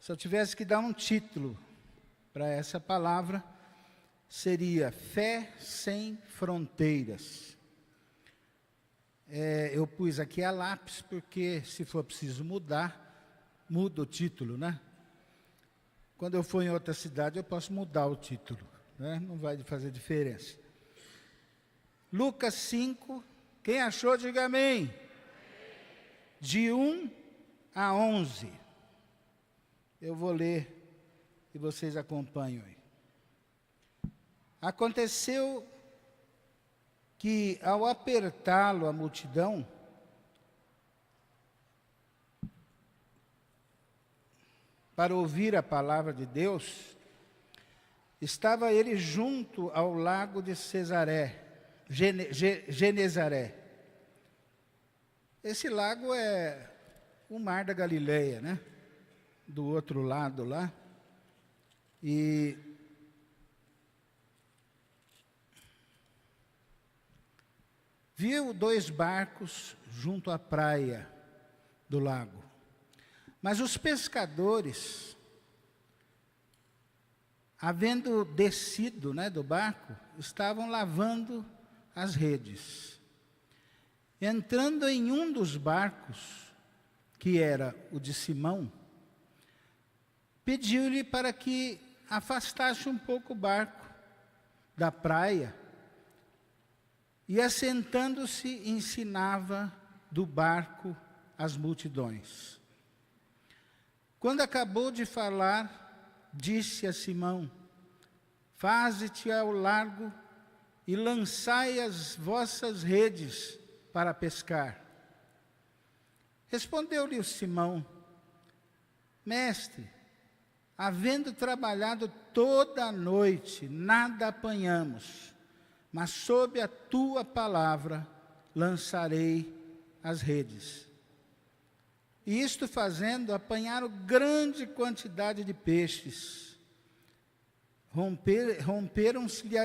Se eu tivesse que dar um título para essa palavra, seria Fé Sem Fronteiras. Eu pus aqui a lápis, porque se for preciso mudar, muda o título, né? Quando eu for em outra cidade, eu posso mudar o título, né? Não vai fazer diferença. Lucas 5, quem achou, diga amém. De 1 a 11. Eu vou ler e vocês acompanham aí. Aconteceu que, ao apertá-lo a multidão, para ouvir a palavra de Deus, estava ele junto ao lago de Genezaré. Esse lago é o mar da Galileia, né? Do outro lado lá. E viu 2 barcos junto à praia do lago. Mas os pescadores, havendo descido, né, do barco, estavam lavando as redes. Entrando em um dos barcos, que era o de Simão, pediu-lhe para que afastasse um pouco o barco da praia, e assentando-se ensinava do barco as multidões. Quando acabou de falar, disse a Simão: faze-te ao largo e lançai as vossas redes para pescar. Respondeu-lhe o Simão: mestre, havendo trabalhado toda a noite, nada apanhamos, mas sob a tua palavra lançarei as redes. E isto fazendo, apanharam grande quantidade de peixes. Rompiam-se-lhe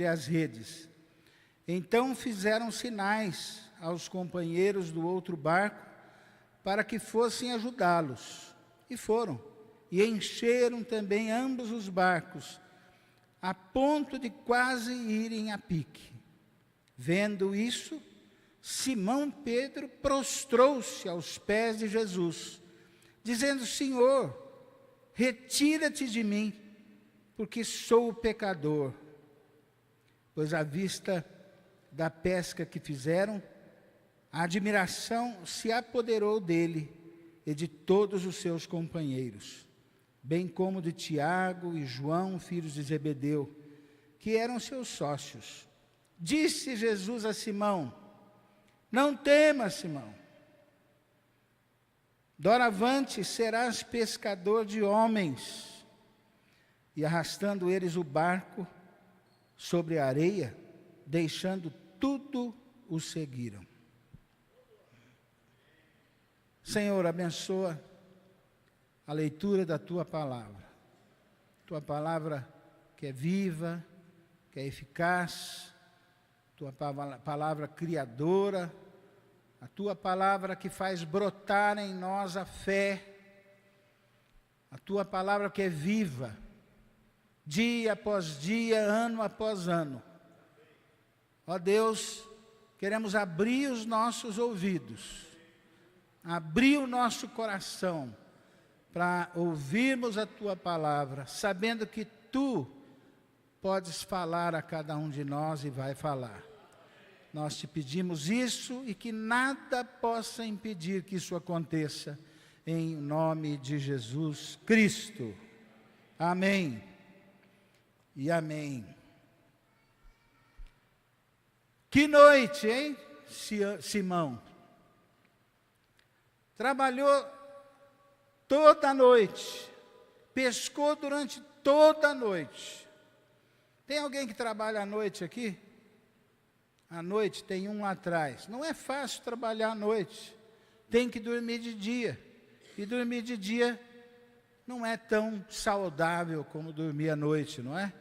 as redes. Então fizeram sinais aos companheiros do outro barco, para que fossem ajudá-los. E foram, e encheram também ambos os barcos, a ponto de quase irem a pique. Vendo isso, Simão Pedro prostrou-se aos pés de Jesus, dizendo: Senhor, retira-te de mim, porque sou pecador. Pois à vista da pesca que fizeram, a admiração se apoderou dele e de todos os seus companheiros, bem como de Tiago e João, filhos de Zebedeu, que eram seus sócios. Disse Jesus a Simão: não temas, Simão. Doravante serás pescador de homens. E arrastando eles o barco sobre a areia, deixando tudo, o seguiram. Senhor, abençoa a leitura da Tua palavra. Tua palavra que é viva, que é eficaz, Tua palavra criadora, a Tua palavra que faz brotar em nós a fé, a Tua palavra que é viva, dia após dia, ano após ano. Ó Deus, queremos abrir os nossos ouvidos, abrir o nosso coração, para ouvirmos a Tua palavra, sabendo que Tu podes falar a cada um de nós e vai falar. Nós te pedimos isso e que nada possa impedir que isso aconteça, em nome de Jesus Cristo. Amém e amém. Que noite, hein, Simão? Trabalhou toda a noite, pescou durante toda a noite. Tem alguém que trabalha à noite aqui? À noite, tem um lá atrás. Não é fácil trabalhar à noite. Tem que dormir de dia. E dormir de dia não é tão saudável como dormir à noite, não é?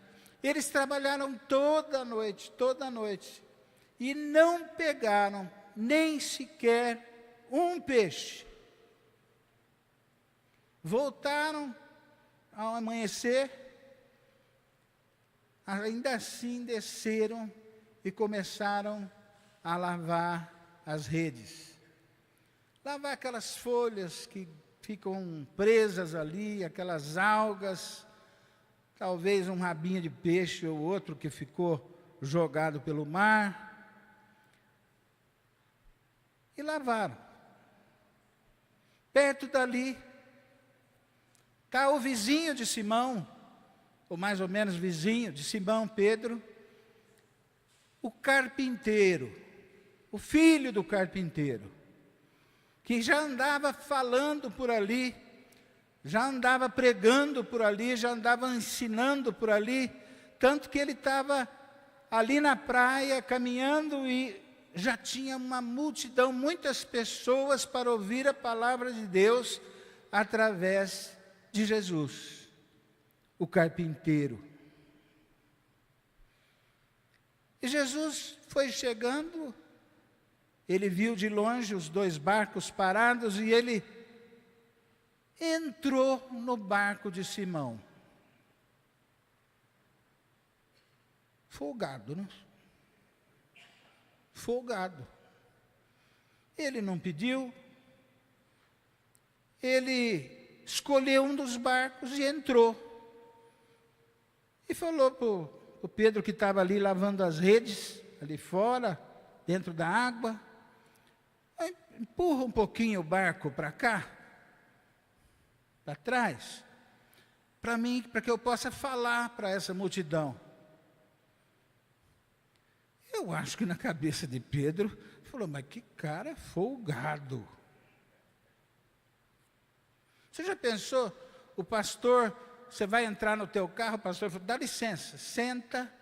Eles trabalharam toda a noite. E não pegaram nem sequer um peixe. Voltaram ao amanhecer, ainda assim desceram e começaram a lavar as redes. Lavar aquelas folhas que ficam presas ali, aquelas algas, talvez um rabinho de peixe ou outro que ficou jogado pelo mar. E lavaram. Perto dali está o vizinho de Simão, ou mais ou menos vizinho de Simão Pedro, o carpinteiro, o filho do carpinteiro, que já andava falando por ali, já andava pregando por ali, já andava ensinando por ali, tanto que ele estava ali na praia caminhando e já tinha uma multidão, muitas pessoas para ouvir a palavra de Deus através de Jesus, o carpinteiro. E Jesus foi chegando, ele viu de longe os 2 barcos parados e ele entrou no barco de Simão. Folgado, não? Folgado. Ele não pediu, ele escolheu um dos barcos e entrou. E falou para o Pedro, que estava ali lavando as redes, ali fora, dentro da água: empurra um pouquinho o barco para cá, para trás, para mim, para que eu possa falar para essa multidão. Eu acho que na cabeça de Pedro, falou: mas que cara folgado. Você já pensou, o pastor, você vai entrar no teu carro, o pastor fala: dá licença, senta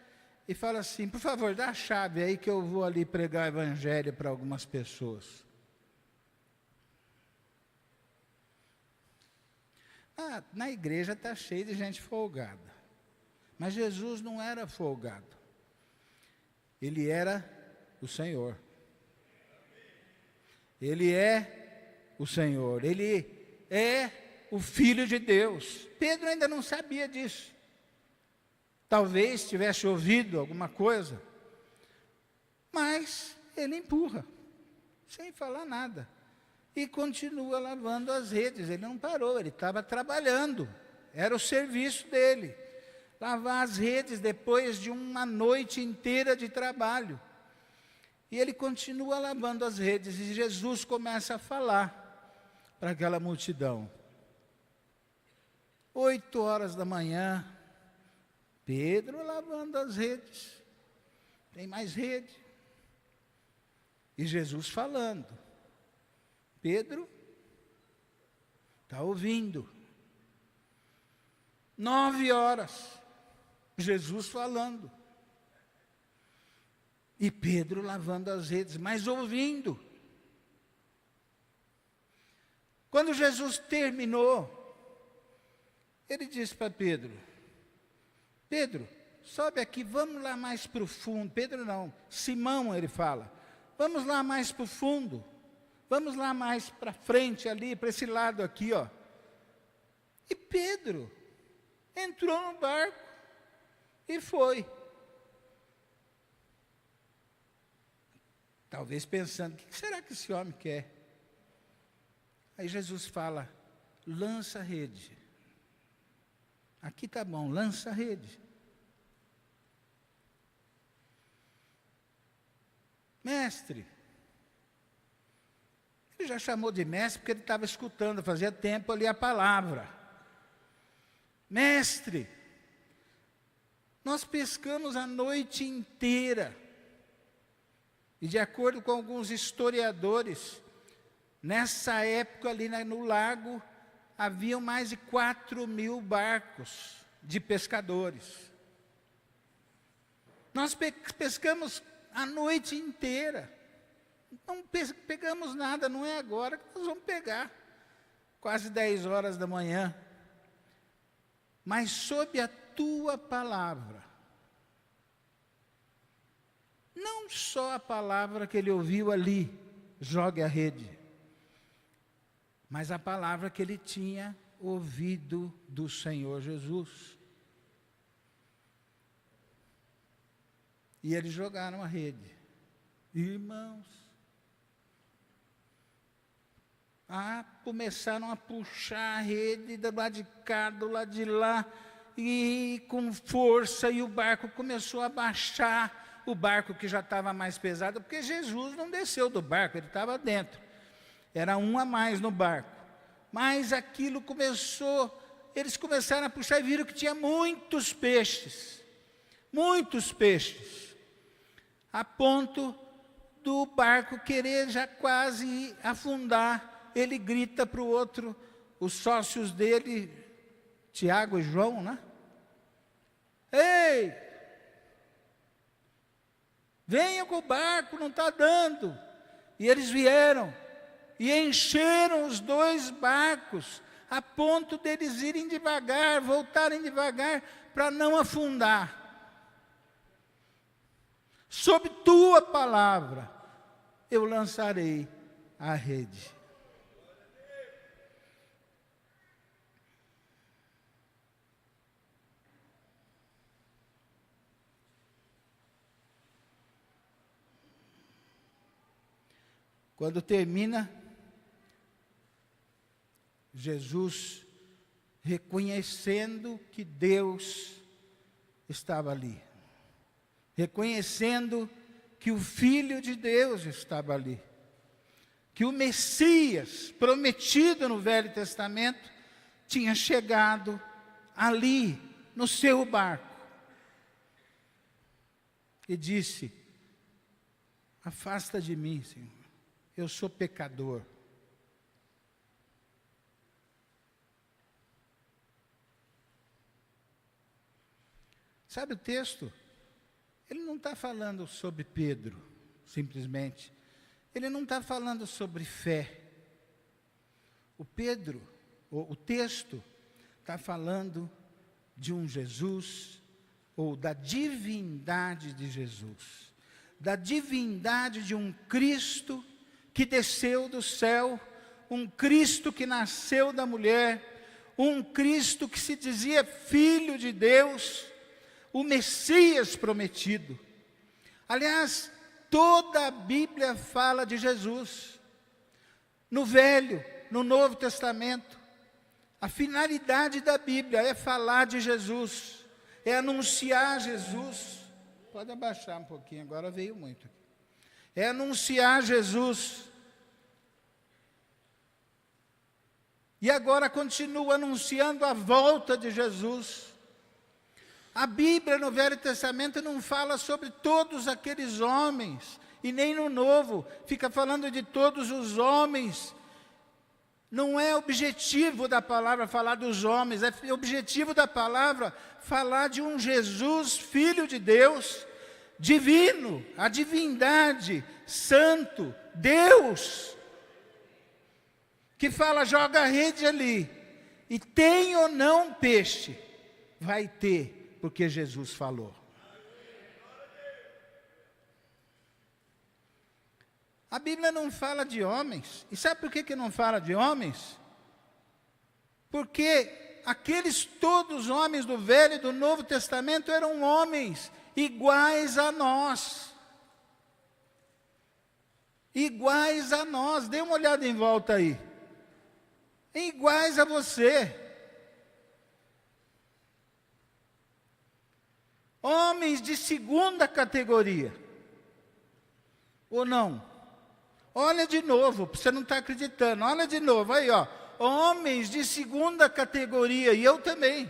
e fala assim: por favor, dá a chave aí que eu vou ali pregar o evangelho para algumas pessoas. Na igreja está cheio de gente folgada, mas Jesus não era folgado, ele era o Senhor. Ele é o Senhor, ele é o Filho de Deus. Pedro ainda não sabia disso. Talvez tivesse ouvido alguma coisa, mas ele empurra, sem falar nada, e continua lavando as redes. Ele não parou, ele estava trabalhando, era o serviço dele, lavar as redes depois de uma noite inteira de trabalho. E ele continua lavando as redes, e Jesus começa a falar para aquela multidão. 8h da manhã, Pedro lavando as redes, tem mais rede, e Jesus falando. Pedro está ouvindo. 9h, Jesus falando, e Pedro lavando as redes, mas ouvindo. Quando Jesus terminou, ele disse para Pedro: Pedro, sobe aqui, vamos lá mais para o fundo. Pedro não, Simão, ele fala: vamos lá mais para o fundo, vamos lá mais para frente ali, para esse lado aqui, ó. E Pedro entrou no barco e foi. Talvez pensando: o que será que esse homem quer? Aí Jesus fala: lança a rede. Aqui está bom, lança a rede. Mestre. Ele já chamou de mestre porque ele estava escutando, fazia tempo ali a palavra. Mestre, nós pescamos a noite inteira. E de acordo com alguns historiadores, nessa época ali no lago, haviam mais de 4.000 barcos de pescadores. Nós pescamos a noite inteira. Não pegamos nada, não é agora que nós vamos pegar. Quase 10h da manhã. Mas sob a tua palavra. Não só a palavra que ele ouviu ali, jogue a rede, mas a palavra que ele tinha ouvido do Senhor Jesus. E eles jogaram a rede. Irmãos, começaram a puxar a rede do lado de cá, do lado de lá, e com força, e o barco começou a baixar, o barco que já estava mais pesado, porque Jesus não desceu do barco, ele estava dentro, era um a mais no barco, mas aquilo começou, eles começaram a puxar e viram que tinha muitos peixes, a ponto do barco querer já quase afundar. Ele grita para o outro, os sócios dele, Tiago e João, né? Ei, venha com o barco, não está dando. E eles vieram e encheram os 2 barcos, a ponto deles irem devagar, voltarem devagar, para não afundar. Sob tua palavra, eu lançarei a rede. Quando termina, Jesus reconhecendo que Deus estava ali, reconhecendo que o Filho de Deus estava ali, que o Messias prometido no Velho Testamento tinha chegado ali no seu barco e disse: afasta de mim, Senhor, eu sou pecador. Sabe o texto? Ele não está falando sobre Pedro, simplesmente. Ele não está falando sobre fé. O texto está falando de um Jesus, ou da divindade de Jesus, da divindade de um Cristo que desceu do céu, um Cristo que nasceu da mulher, um Cristo que se dizia Filho de Deus, o Messias prometido. Aliás, toda a Bíblia fala de Jesus, no Velho, no Novo Testamento. A finalidade da Bíblia é falar de Jesus, é anunciar Jesus. Pode abaixar um pouquinho, agora veio muito aqui. É anunciar Jesus. E agora continua anunciando a volta de Jesus. A Bíblia no Velho Testamento não fala sobre todos aqueles homens, e nem no Novo, fica falando de todos os homens. Não é objetivo da palavra falar dos homens, é objetivo da palavra falar de um Jesus, Filho de Deus, divino, a divindade, santo, Deus, que fala: joga a rede ali, e tem ou não peixe, vai ter, porque Jesus falou. A Bíblia não fala de homens. E sabe por que não fala de homens? Porque aqueles todos homens do Velho e do Novo Testamento eram homens iguais a nós. Iguais a nós. Dê uma olhada em volta aí. Iguais a você. Homens de segunda categoria. Ou não? Olha de novo, você não está acreditando. Olha de novo, aí ó. Homens de segunda categoria, e eu também.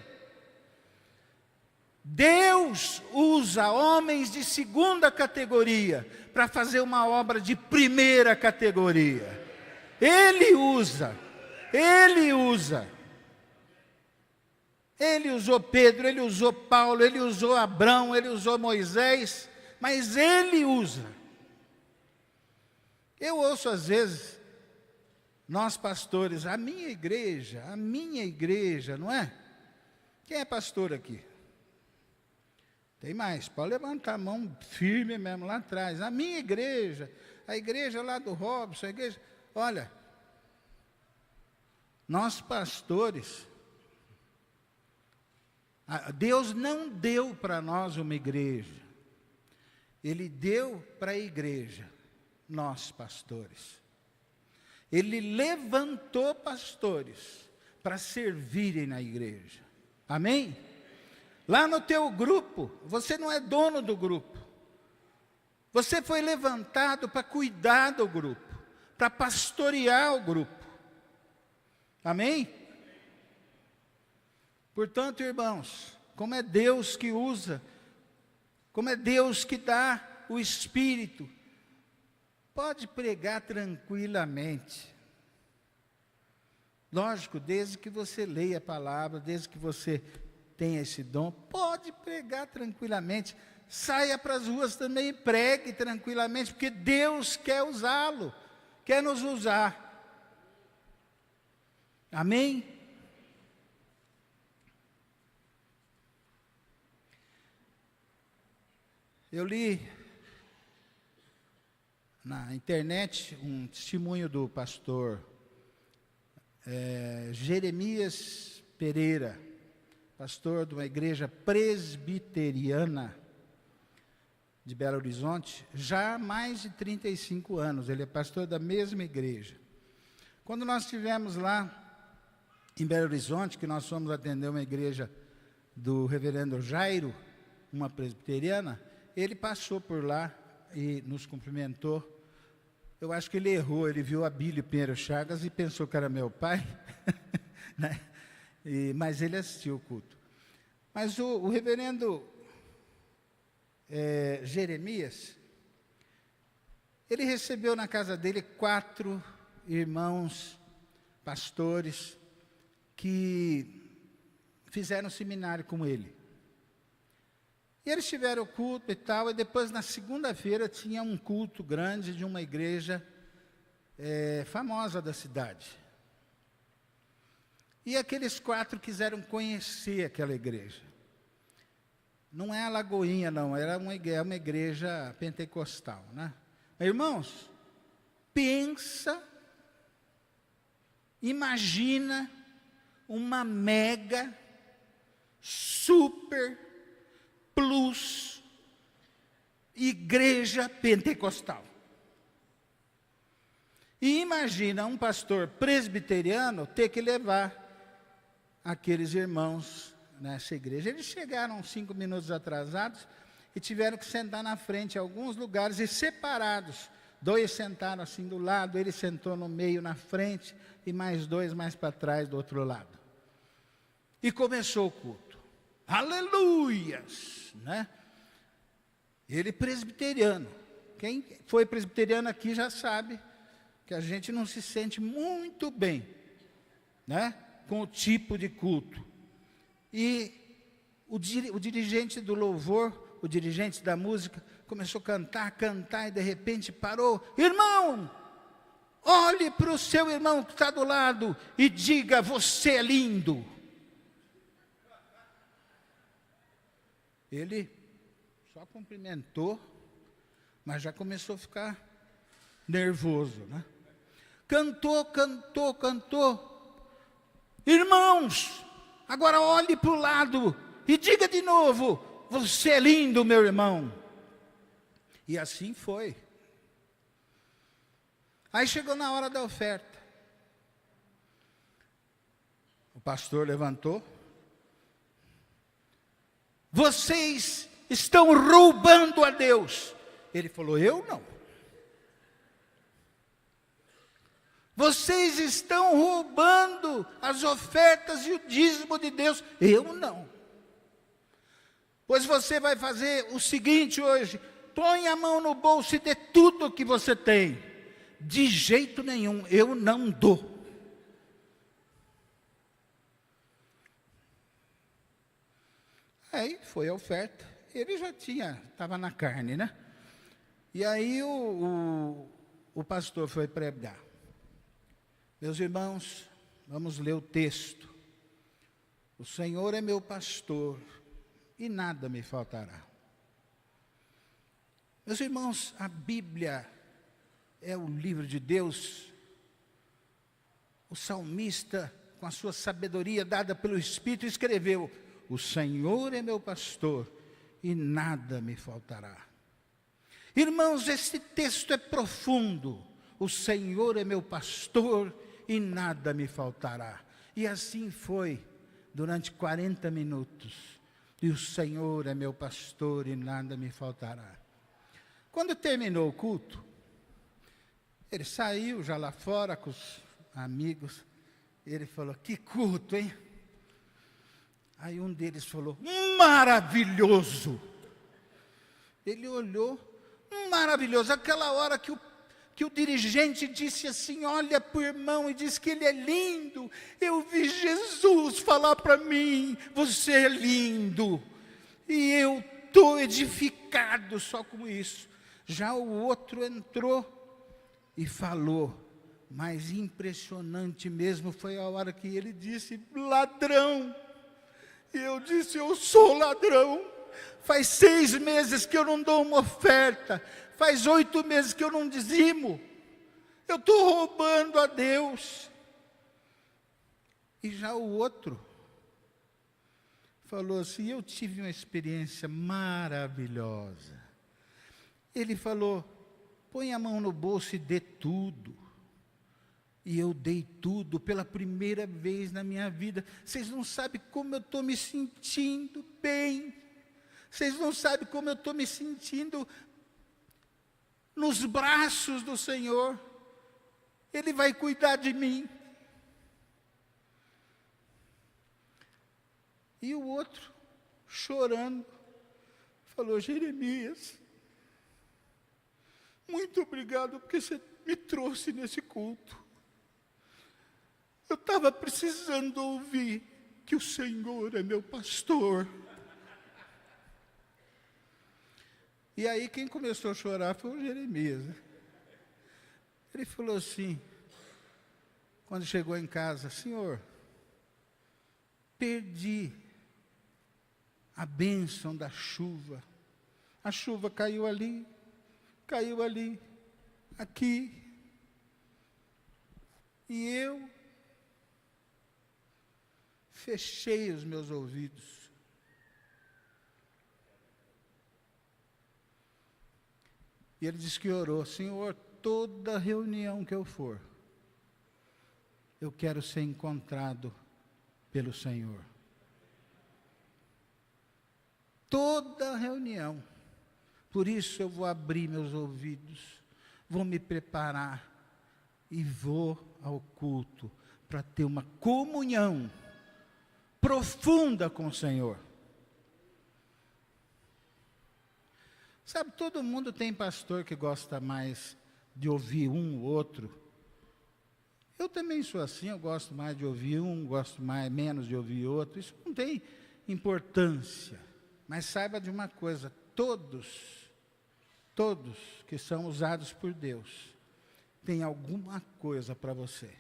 Deus usa homens de segunda categoria para fazer uma obra de primeira categoria. Ele usa. Ele usa. Ele usou Pedro, ele usou Paulo, ele usou Abraão, ele usou Moisés, mas ele usa. Eu ouço às vezes, nós pastores, a minha igreja, não é? Quem é pastor aqui? Tem mais, pode levantar a mão firme mesmo lá atrás. A minha igreja, a igreja lá do Robson, a igreja, olha, Nós pastores, Deus não deu para nós uma igreja. Ele deu para a igreja, nós pastores. Ele levantou pastores para servirem na igreja. Amém? Lá no teu grupo, você não é dono do grupo. Você foi levantado para cuidar do grupo, para pastorear o grupo. Amém? Portanto, irmãos, como é Deus que usa, como é Deus que dá o Espírito, pode pregar tranquilamente. Lógico, desde que você leia a palavra, desde que você tenha esse dom, pode pregar tranquilamente. Saia para as ruas também e pregue tranquilamente, porque Deus quer usá-lo, quer nos usar. Amém? Eu li na internet um testemunho do pastor Jeremias Pereira, pastor de uma igreja presbiteriana de Belo Horizonte, já há mais de 35 anos, ele é pastor da mesma igreja. Quando nós estivemos lá em Belo Horizonte, que nós fomos atender uma igreja do reverendo Jairo, uma presbiteriana, ele passou por lá e nos cumprimentou. Eu acho que ele errou, ele viu Abílio Pinheiro Chagas e pensou que era meu pai, né? Mas ele assistiu o culto. Mas o reverendo Jeremias, ele recebeu na casa dele 4 irmãos pastores que fizeram seminário com ele. E eles tiveram o culto e tal, e depois na segunda-feira tinha um culto grande de uma igreja famosa da cidade. E aqueles 4 quiseram conhecer aquela igreja. Não é a Lagoinha, não, era uma igreja pentecostal, né? Irmãos, pensa, imagina uma mega, super, plus, igreja pentecostal. E imagina um pastor presbiteriano ter que levar aqueles irmãos nessa igreja. Eles chegaram 5 minutos atrasados e tiveram que sentar na frente em alguns lugares e separados. 2 sentaram assim do lado, ele sentou no meio na frente e mais 2 mais para trás do outro lado. E começou o culto. Aleluias! Né? Ele presbiteriano. Quem foi presbiteriano aqui já sabe que a gente não se sente muito bem, né, com o tipo de culto. E o dirigente do louvor, o dirigente da música, começou a cantar, e de repente parou. Irmão, olhe para o seu irmão que está do lado e diga, você é lindo. Ele só cumprimentou, mas já começou a ficar nervoso, né? Cantou. Irmãos, agora olhe para o lado e diga de novo, você é lindo, meu irmão. E assim foi. Aí chegou na hora da oferta. O pastor levantou. Vocês estão roubando a Deus. Ele falou, eu não. Vocês estão roubando as ofertas e o dízimo de Deus. Eu não. Pois você vai fazer o seguinte hoje. Põe a mão no bolso e dê tudo o que você tem. De jeito nenhum, eu não dou. Aí foi a oferta. Ele já estava na carne, né? E aí o pastor foi pregar. Meus irmãos, vamos ler o texto. O Senhor é meu pastor e nada me faltará. Meus irmãos, a Bíblia é o livro de Deus o salmista, com a sua sabedoria dada pelo Espírito, escreveu: o Senhor é meu pastor e nada me faltará. Irmãos, esse texto é profundo. O Senhor é meu pastor e nada me faltará. E assim foi durante 40 minutos. E o Senhor é meu pastor e nada me faltará. Quando terminou o culto, ele saiu já lá fora com os amigos. Ele falou: que culto, hein? Aí um deles falou: maravilhoso. Ele olhou: maravilhoso. Aquela hora que o dirigente disse assim: olha para o irmão e disse que ele é lindo. Eu vi Jesus falar para mim: você é lindo. E eu estou edificado só com isso. Já o outro entrou e falou. Mas impressionante mesmo foi a hora que ele disse: ladrão. E eu disse: eu sou ladrão. Faz 6 meses que eu não dou uma oferta. Faz 8 meses que eu não dizimo. Eu estou roubando a Deus. E já o outro falou assim: eu tive uma experiência maravilhosa. Ele falou: põe a mão no bolso e dê tudo. E eu dei tudo pela primeira vez na minha vida. Vocês não sabem como eu estou me sentindo bem. Vocês não sabem como eu estou me sentindo nos braços do Senhor. Ele vai cuidar de mim. E o outro, chorando, falou: Jeremias, muito obrigado porque você me trouxe nesse culto. Eu estava precisando ouvir que o Senhor é meu pastor. E aí quem começou a chorar foi o Jeremias. Ele falou assim, quando chegou em casa: Senhor, perdi a bênção da chuva. A chuva caiu ali, aqui. E eu fechei os meus ouvidos. E ele disse que orou: Senhor, toda reunião que eu for, eu quero ser encontrado pelo Senhor. Toda reunião. Por isso eu vou abrir meus ouvidos, vou me preparar e vou ao culto para ter uma comunhão profunda com o Senhor. Sabe, todo mundo tem pastor que gosta mais de ouvir um ou outro. Eu também sou assim, eu gosto mais de ouvir um, menos de ouvir outro. Isso não tem importância. Mas saiba de uma coisa: todos que são usados por Deus, têm alguma coisa para você.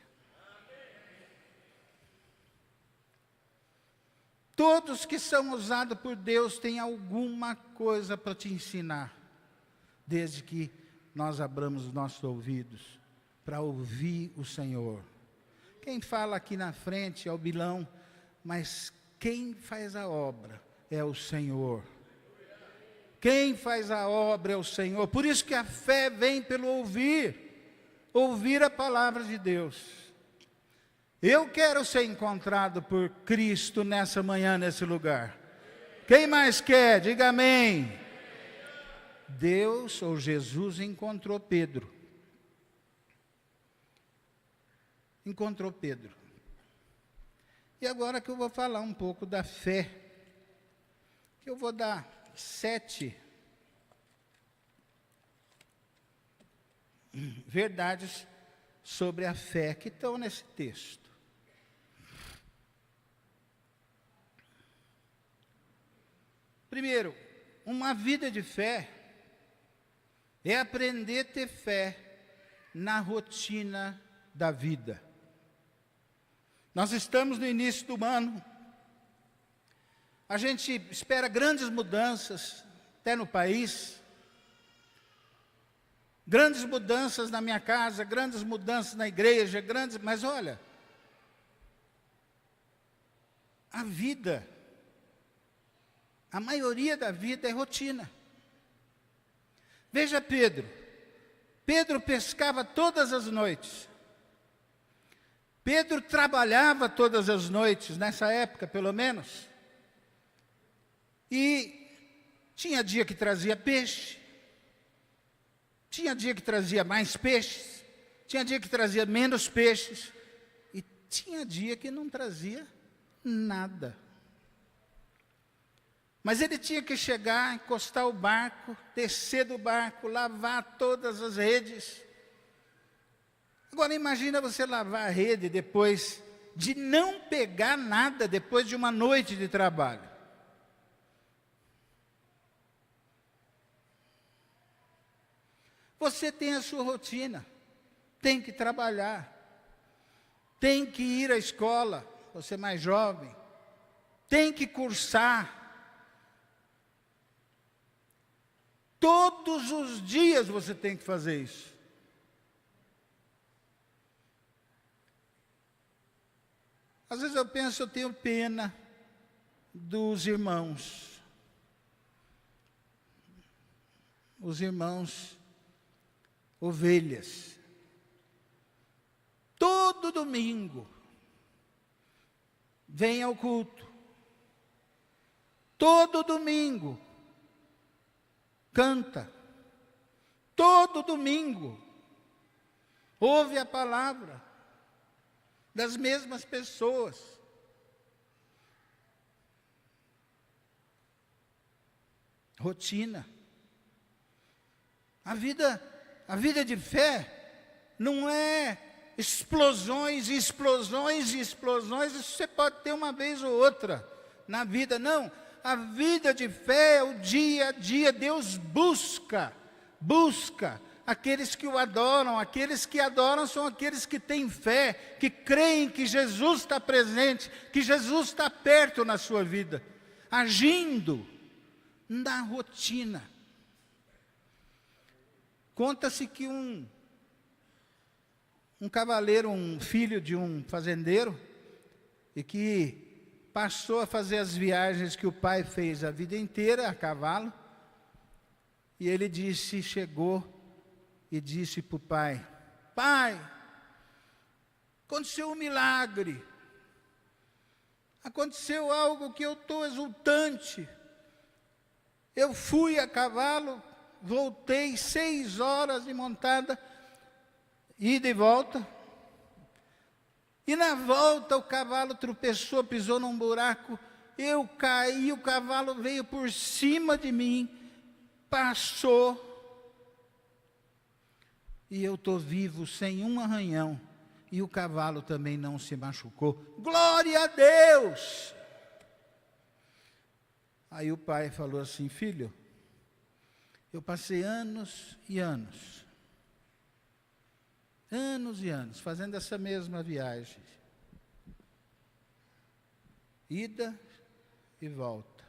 Todos que são usados por Deus têm alguma coisa para te ensinar, desde que nós abramos os nossos ouvidos para ouvir o Senhor. Quem fala aqui na frente é o Bilão, mas quem faz a obra é o Senhor. Quem faz a obra é o Senhor. Por isso que a fé vem pelo ouvir a palavra de Deus. Eu quero ser encontrado por Cristo nessa manhã, nesse lugar. Quem mais quer? Diga amém. Deus ou Jesus encontrou Pedro. Encontrou Pedro. E agora que eu vou falar um pouco da fé, que eu vou dar 7 verdades sobre a fé que estão nesse texto. Primeiro, uma vida de fé é aprender a ter fé na rotina da vida. Nós estamos no início do ano. A gente espera grandes mudanças, até no país. Grandes mudanças na minha casa, grandes mudanças na igreja, mas olha, A vida, a maioria da vida é rotina. Veja Pedro. Pedro pescava todas as noites. Pedro trabalhava todas as noites, nessa época pelo menos. E tinha dia que trazia peixe, tinha dia que trazia mais peixes, tinha dia que trazia menos peixes, e tinha dia que não trazia nada. Mas ele tinha que chegar, encostar o barco, descer do barco, lavar todas as redes. Agora imagina você lavar a rede depois de não pegar nada, depois de uma noite de trabalho. Você tem a sua rotina, tem que trabalhar, tem que ir à escola, você mais jovem, tem que cursar. Todos os dias você tem que fazer isso. Às vezes eu penso, eu tenho pena dos irmãos. Os irmãos ovelhas. Todo domingo vem ao culto. Todo domingo canta. Todo domingo ouve a palavra das mesmas pessoas. Rotina. A vida de fé não é explosões e explosões e explosões. Isso você pode ter uma vez ou outra na vida, não. A vida de fé é o dia a dia. Deus busca aqueles que o adoram. Aqueles que adoram são aqueles que têm fé, que creem que Jesus está presente, que Jesus está perto na sua vida, agindo na rotina. Conta-se que um cavaleiro, um filho de um fazendeiro, e que passou a fazer as viagens que o pai fez a vida inteira, a cavalo, e ele chegou e disse para o pai: pai, aconteceu um milagre, aconteceu algo que eu estou exultante. Eu fui a cavalo, voltei 6 horas de montada, ida e volta. E na volta o cavalo tropeçou, pisou num buraco. Eu caí, o cavalo veio por cima de mim, passou. E eu estou vivo, sem um arranhão. E o cavalo também não se machucou. Glória a Deus! Aí o pai falou assim: filho, eu passei anos e anos fazendo essa mesma viagem, ida e volta,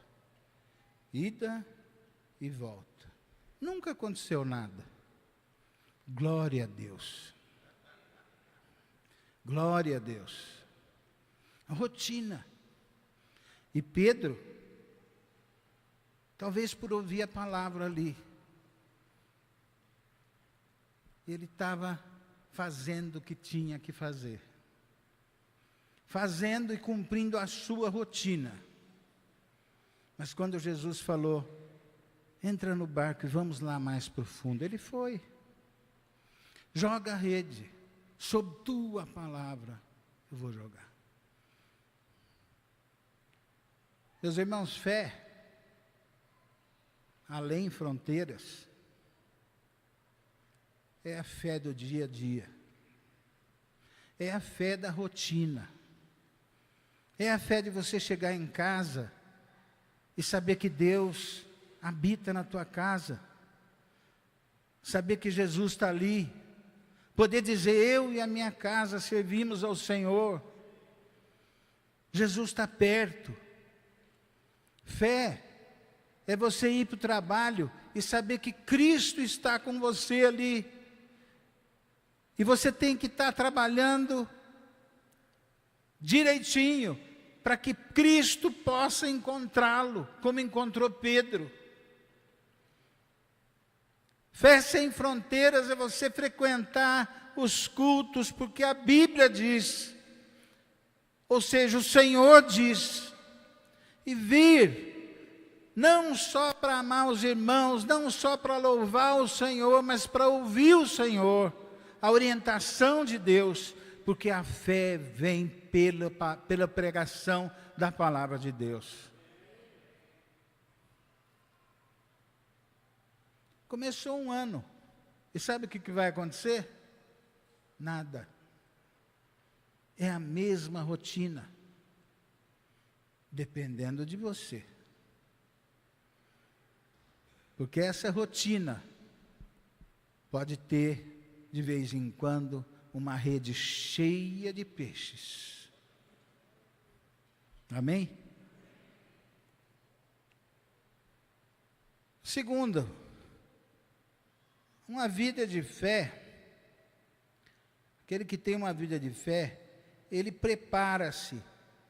ida e volta, nunca aconteceu nada. Glória a Deus, glória a Deus. A rotina. E Pedro, talvez por ouvir a palavra ali, ele estava fazendo o que tinha que fazer, fazendo e cumprindo a sua rotina. Mas quando Jesus falou: entra no barco e vamos lá mais profundo, ele foi. Joga a rede, sob tua palavra eu vou jogar. Meus irmãos, fé além fronteiras é a fé do dia a dia, é a fé da rotina, é a fé de você chegar em casa e saber que Deus habita na tua casa, saber que Jesus está ali, poder dizer: eu e a minha casa servimos ao Senhor, Jesus está perto. Fé é você ir para o trabalho e saber que Cristo está com você ali. E você tem que estar trabalhando direitinho, para que Cristo possa encontrá-lo, como encontrou Pedro. Fé sem fronteiras é você frequentar os cultos, porque a Bíblia diz, ou seja, o Senhor diz, e vir, não só para amar os irmãos, não só para louvar o Senhor, mas para ouvir o Senhor, a orientação de Deus, porque a fé vem pela pregação da palavra de Deus. Começou um ano, e sabe o que vai acontecer? Nada. É a mesma rotina, dependendo de você. Porque essa rotina pode ter, de vez em quando, uma rede cheia de peixes. Amém? Segundo, uma vida de fé, aquele que tem uma vida de fé, ele prepara-se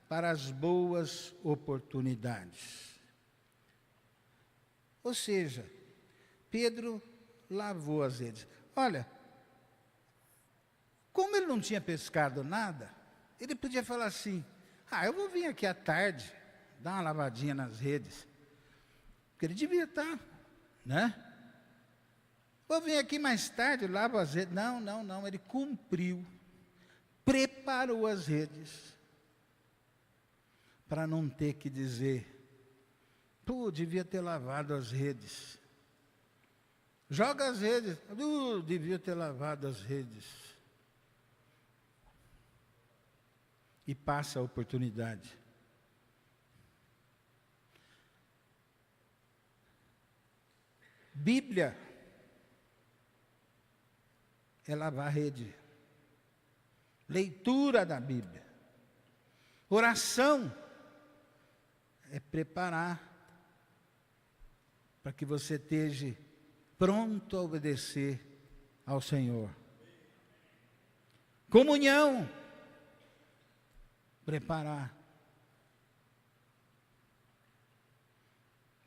para as boas oportunidades. Ou seja, Pedro lavou as redes. Olha, como ele não tinha pescado nada, ele podia falar assim, eu vou vir aqui à tarde, dar uma lavadinha nas redes. Porque ele devia estar, né? Vou vir aqui mais tarde, lavo as redes. Não, ele cumpriu, preparou as redes, para não ter que dizer, devia ter lavado as redes. Joga as redes, devia ter lavado as redes. E passa a oportunidade. Bíblia é lavar a rede. Leitura da Bíblia. Oração é preparar para que você esteja pronto a obedecer ao Senhor. Comunhão, preparar.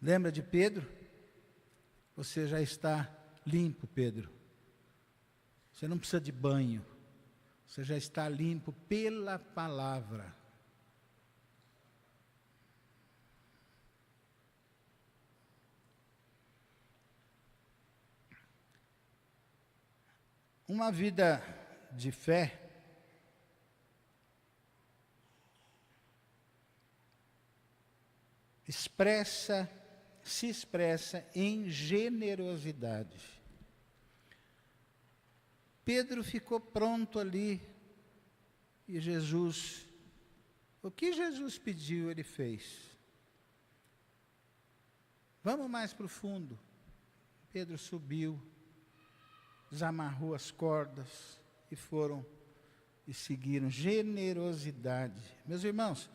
Lembra de Pedro? Você já está limpo, Pedro. Você não precisa de banho. Você já está limpo pela palavra. Uma vida de fé se expressa em generosidade. Pedro ficou pronto ali e o que Jesus pediu, ele fez. Vamos mais para o fundo. Pedro subiu, desamarrou as cordas e seguiram. Generosidade. Meus irmãos,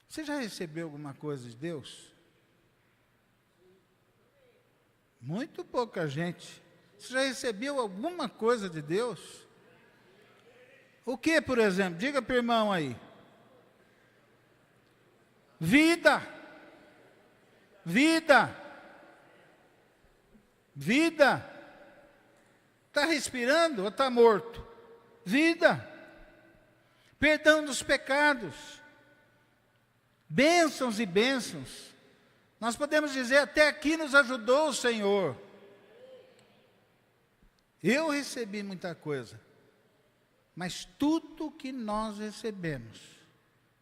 você já recebeu alguma coisa de Deus? Muito pouca gente. Você já recebeu alguma coisa de Deus? O que, por exemplo? Diga para o irmão aí. Vida. Está respirando ou está morto? Vida. Perdão dos pecados. Bênçãos e bênçãos. Nós podemos dizer, até aqui nos ajudou o Senhor. Eu recebi muita coisa, mas tudo que nós recebemos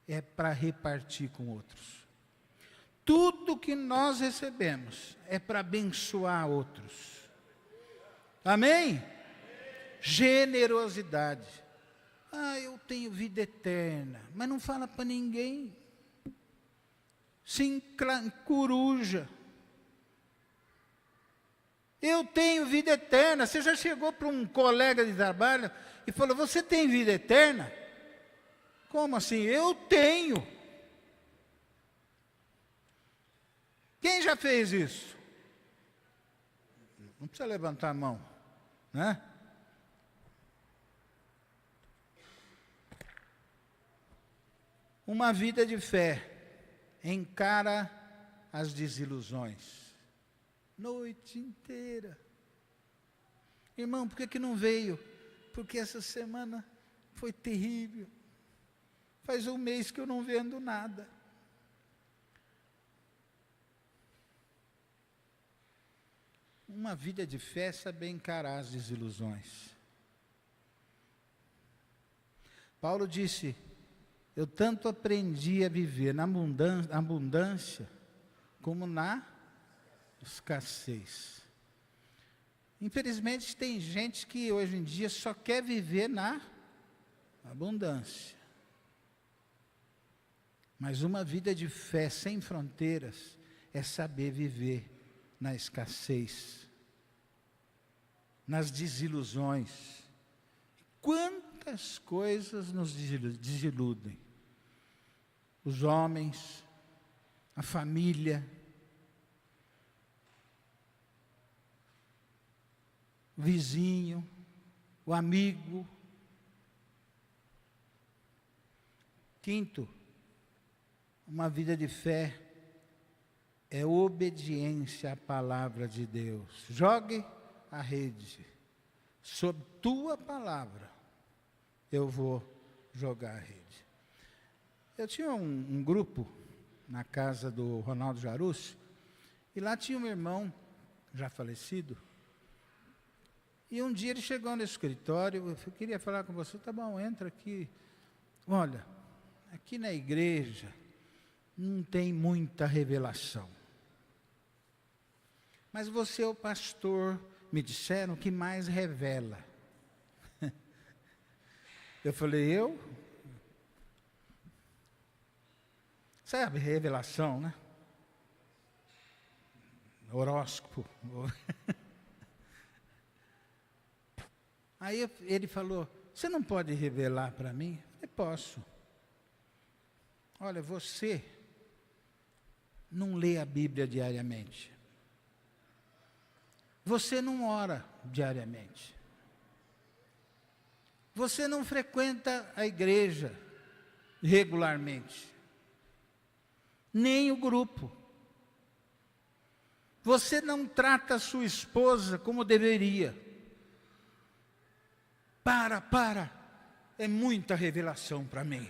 é para repartir com outros. Tudo que nós recebemos é para abençoar outros. Amém? Generosidade. Eu tenho vida eterna, mas não fala para ninguém. Se encoruja. Eu tenho vida eterna. Você já chegou para um colega de trabalho e falou, você tem vida eterna? Como assim? Eu tenho. Quem já fez isso? Não precisa levantar a mão, né? Uma vida de fé encara as desilusões. Noite inteira. Irmão, por que não veio? Porque essa semana foi terrível. Faz um mês que eu não vendo nada. Uma vida de fé é saber encarar as desilusões. Paulo disse: eu tanto aprendi a viver na abundância como na escassez. Infelizmente, tem gente que hoje em dia só quer viver na abundância. Mas uma vida de fé sem fronteiras é saber viver na escassez, nas desilusões. Quantas coisas nos desiludem? Os homens, a família, o vizinho, o amigo. Quinto, uma vida de fé é obediência à palavra de Deus. Jogue a rede. Sob tua palavra, eu vou jogar a rede. Eu tinha um grupo na casa do Ronaldo Jarus, e lá tinha um irmão, já falecido, e um dia ele chegou no escritório, eu queria falar com você. Tá bom, entra aqui. Olha, aqui na igreja não tem muita revelação. Mas você é o pastor, me disseram, que mais revela. Eu falei, eu? Sabe, revelação, né? Horóscopo. Aí ele falou, você não pode revelar para mim? Eu posso. Olha, você não lê a Bíblia diariamente. Você não ora diariamente. Você não frequenta a igreja regularmente. Nem o grupo. Você não trata a sua esposa como deveria. Para. É muita revelação para mim.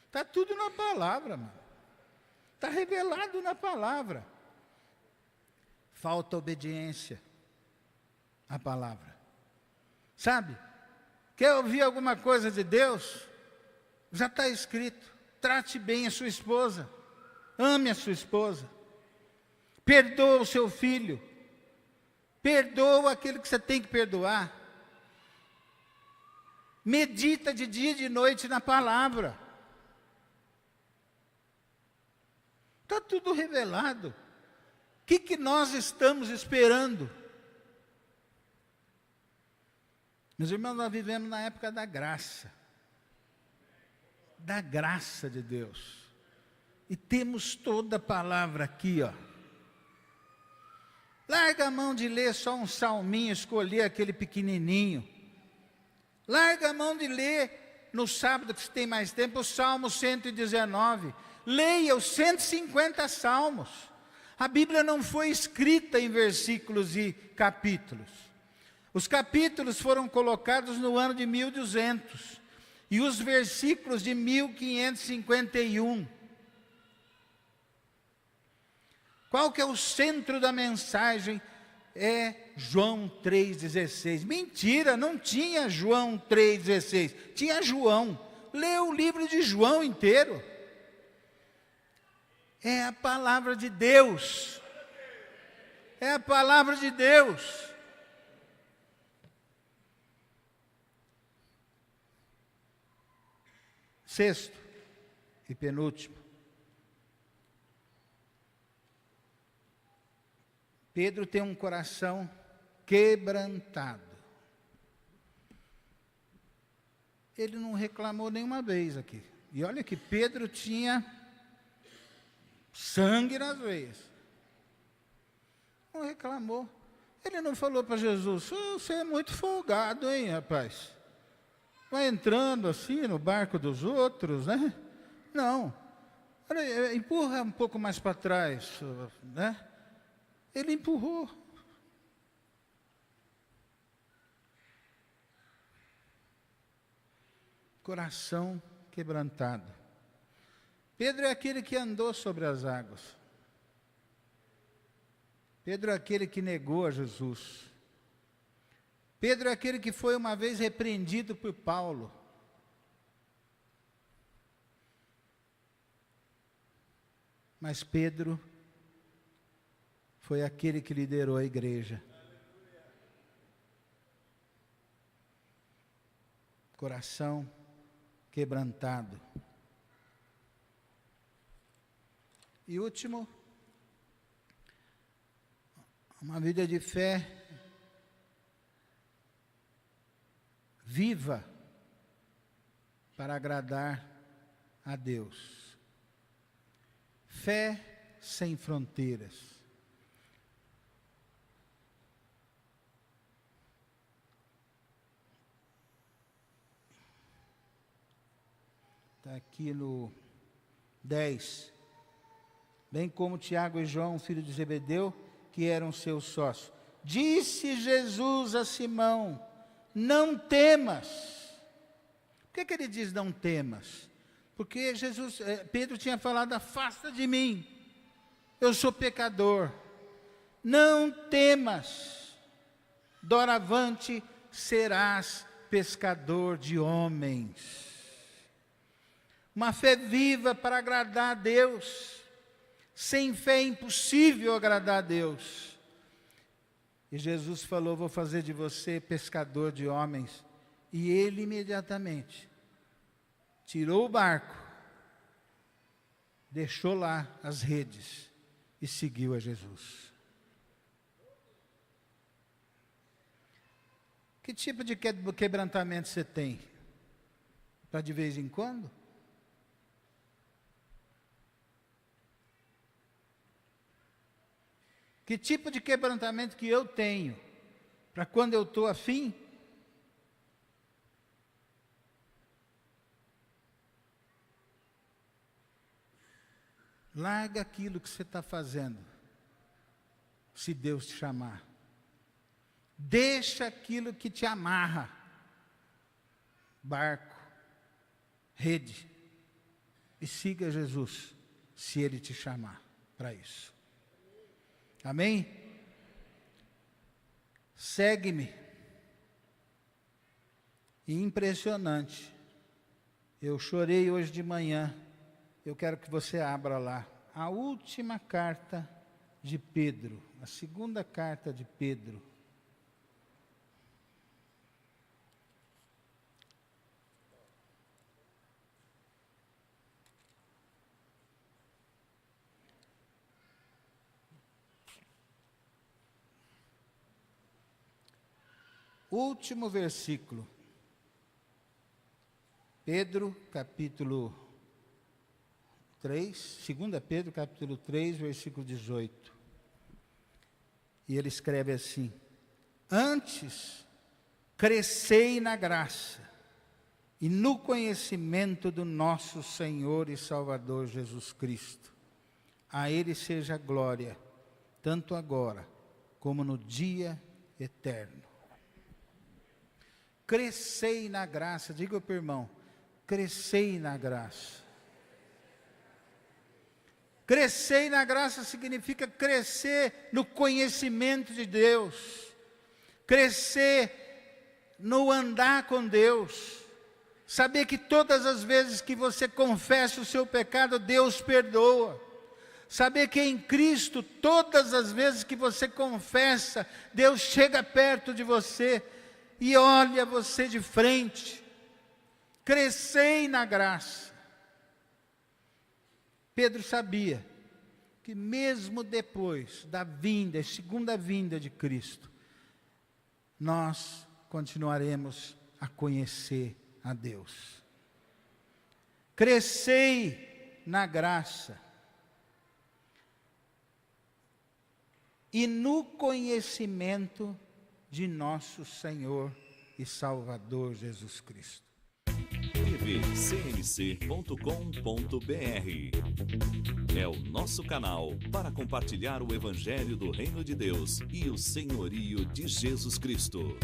Está tudo na palavra, mano. Está revelado na palavra. Falta obediência à palavra. Sabe? Quer ouvir alguma coisa de Deus? Já está escrito. Trate bem a sua esposa. Ame a sua esposa. Perdoa o seu filho. Perdoa aquele que você tem que perdoar. Medita de dia e de noite na palavra. Está tudo revelado. O que nós estamos esperando? Meus irmãos, nós vivemos na época da graça. Da graça de Deus. E temos toda a palavra aqui, ó. Larga a mão de ler só um salminho, escolher aquele pequenininho. Larga a mão de ler no sábado, que você tem mais tempo, o Salmo 119. Leia os 150 salmos. A Bíblia não foi escrita em versículos e capítulos. Os capítulos foram colocados no ano de 1200. E os versículos de 1551. Qual que é o centro da mensagem? É João 3,16. Mentira, não tinha João 3,16. Tinha João. Lê o livro de João inteiro. É a palavra de Deus. É a palavra de Deus. Sexto e penúltimo. Pedro tem um coração quebrantado. Ele não reclamou nenhuma vez aqui. E olha que Pedro tinha sangue nas veias. Não reclamou. Ele não falou para Jesus, você é muito folgado, hein, rapaz? vai entrando assim no barco dos outros, né? Não. Empurra um pouco mais para trás, né? Ele empurrou. Coração quebrantado. Pedro é aquele que andou sobre as águas. Pedro é aquele que negou a Jesus. Pedro é aquele que foi uma vez repreendido por Paulo. Mas Pedro foi aquele que liderou a igreja. Coração quebrantado. E último, uma vida de fé viva para agradar a Deus. Fé sem fronteiras. Está aqui no 10. Bem como Tiago e João, filho de Zebedeu, que eram seus sócios. Disse Jesus a Simão: não temas. Por que ele diz não temas? Porque Pedro tinha falado: afasta de mim, eu sou pecador. Não temas, doravante serás pescador de homens. Uma fé viva para agradar a Deus. Sem fé é impossível agradar a Deus. E Jesus falou: vou fazer de você pescador de homens. E ele imediatamente tirou o barco, deixou lá as redes e seguiu a Jesus. Que tipo de quebrantamento você tem? Para de vez em quando? Que tipo de quebrantamento que eu tenho? Para quando eu estou afim? Larga aquilo que você está fazendo, se Deus te chamar. Deixa aquilo que te amarra. Barco, rede. E siga Jesus, se Ele te chamar para isso. Amém? Segue-me. E impressionante. Eu chorei hoje de manhã. Eu quero que você abra lá a última carta de Pedro, a segunda carta de Pedro. Último versículo. Pedro, capítulo 3, 2 Pedro, capítulo 3, versículo 18. E ele escreve assim: antes, crescei na graça e no conhecimento do nosso Senhor e Salvador Jesus Cristo. A Ele seja glória, tanto agora como no dia eterno. Crescei na graça, diga para o irmão, crescei na graça. Crescer na graça significa crescer no conhecimento de Deus, crescer no andar com Deus, saber que todas as vezes que você confessa o seu pecado, Deus perdoa, saber que em Cristo, todas as vezes que você confessa, Deus chega perto de você e olha você de frente. Crescei na graça. Pedro sabia que mesmo depois da vinda, segunda vinda de Cristo, nós continuaremos a conhecer a Deus. Crescei na graça e no conhecimento de nosso Senhor e Salvador Jesus Cristo. É o nosso canal para compartilhar o Evangelho do Reino de Deus e o senhorio de Jesus Cristo.